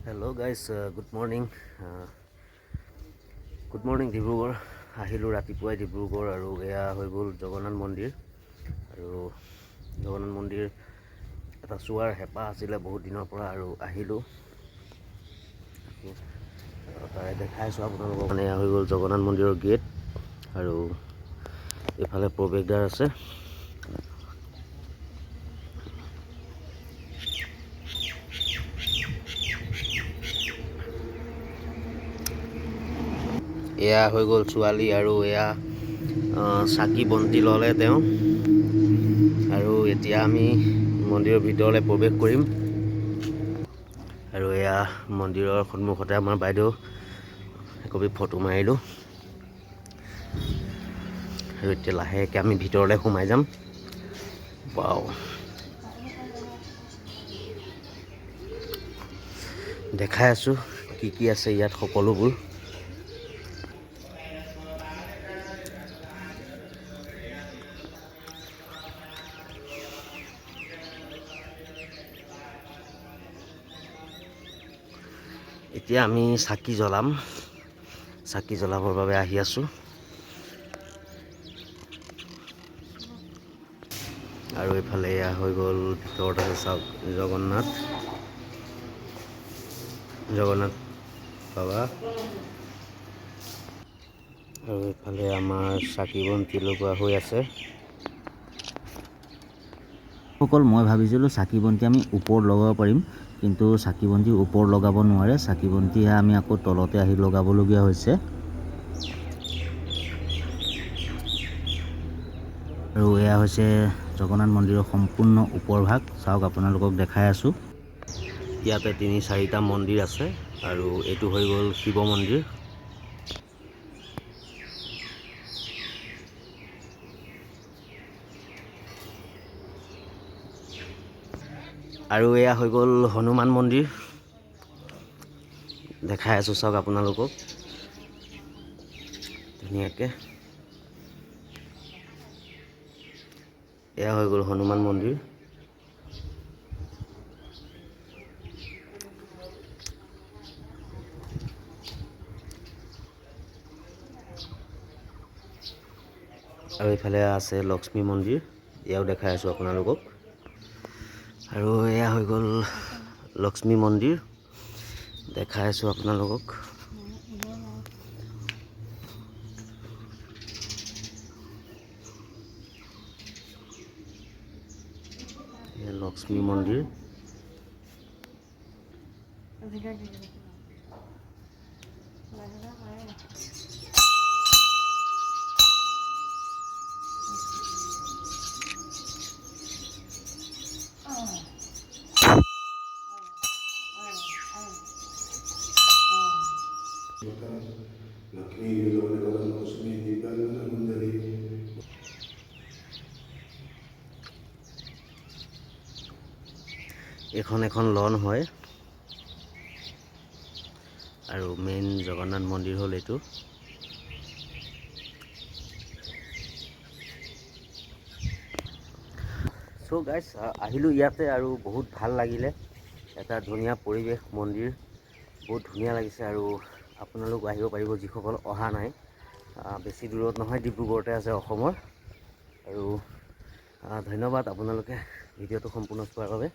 Hello' guys, good morning. Dibrugarh আহিলোঁ ৰাতিপুৱাই ডিব্ৰুগড়, আৰু এয়া হৈ গ'ল জগন্নাথ মন্দিৰ। আৰু জগন্নাথ মন্দিৰ এটা চোৱাৰ হেঁপাহ আছিলে বহুত দিনৰ পৰা, আৰু আহিলোঁ। তাৰে দেখাইছোঁ আপোনালোকক। মানে এয়া হৈ গ'ল জগন্নাথ মন্দিৰৰ গেট, আৰু এইফালে প্ৰৱেশদ্বাৰ আছে। এয়া হৈ গ'ল ছোৱালী, আৰু এয়া চাকি বন্তি ল'লে তেওঁ। আৰু এতিয়া আমি মন্দিৰৰ ভিতৰলৈ প্ৰৱেশ কৰিম। আৰু এয়া মন্দিৰৰ সন্মুখতে আমাৰ বাইদেউ একপি ফটো মাৰিলোঁ। আৰু এতিয়া লাহেকৈ আমি ভিতৰলৈ সোমাই যাম। ৱাও, দেখাই আছোঁ কি আছে ইয়াত সকলোবোৰ। এতিয়া আমি চাকি জ্বলাবৰ বাবে আহি আছোঁ। আৰু এইফালে এয়া হৈ গ'ল ভিতৰত আছে, চাওক জগন্নাথ বাবা। আৰু এইফালে আমাৰ চাকি বন্তি লগোৱা হৈ আছে। সকল মই ভাবিছিলোঁ চাকি বন্তি আমি ওপৰত লগাব পাৰিম, কিন্তু চাকি বন্তি ওপৰত লগাব নোৱাৰে। চাকি বন্তি আমি আকৌ তলতে আহি লগাবলগীয়া হৈছে। আৰু এয়া হৈছে জগন্নাথ মন্দিৰৰ সম্পূৰ্ণ ওপৰ ভাগ। চাওক, আপোনালোকক দেখাই আছোঁ। ইয়াতে ৩-৪টা মন্দিৰ আছে, আৰু এইটো হৈ গ'ল শিৱ মন্দিৰ। আৰু এয়া হৈ গ'ল হনুমান মন্দিৰ। দেখাই আছোঁ, চাওক আপোনালোকক ধুনীয়াকৈ। এয়া হৈ গ'ল হনুমান মন্দিৰ। আৰু এইফালে আছে লক্ষ্মী মন্দিৰ, এয়াও দেখাই আছোঁ আপোনালোকক। আৰু এয়া হৈ গ'ল লক্ষ্মী মন্দিৰ, দেখাই আছোঁ আপোনালোকক। এয়া লক্ষ্মী মন্দিৰ। এখন লন হয়, আৰু মেইন জগন্নাথ মন্দিৰ হ'ল এইটো। চ' গাইজ, আহিলোঁ ইয়াতে, আৰু বহুত ভাল লাগিলে। এটা ধুনীয়া পৰিৱেশ, মন্দিৰ বহুত ধুনীয়া লাগিছে। আৰু আপোনালোক আহিব পাৰিব যিসকল অহা নাই। বেছি দূৰত নহয়, ডিব্ৰুগড়তে আছে অসমৰ। আৰু ধন্যবাদ আপোনালোকে ভিডিঅ'টো সম্পূৰ্ণ চোৱাৰ বাবে।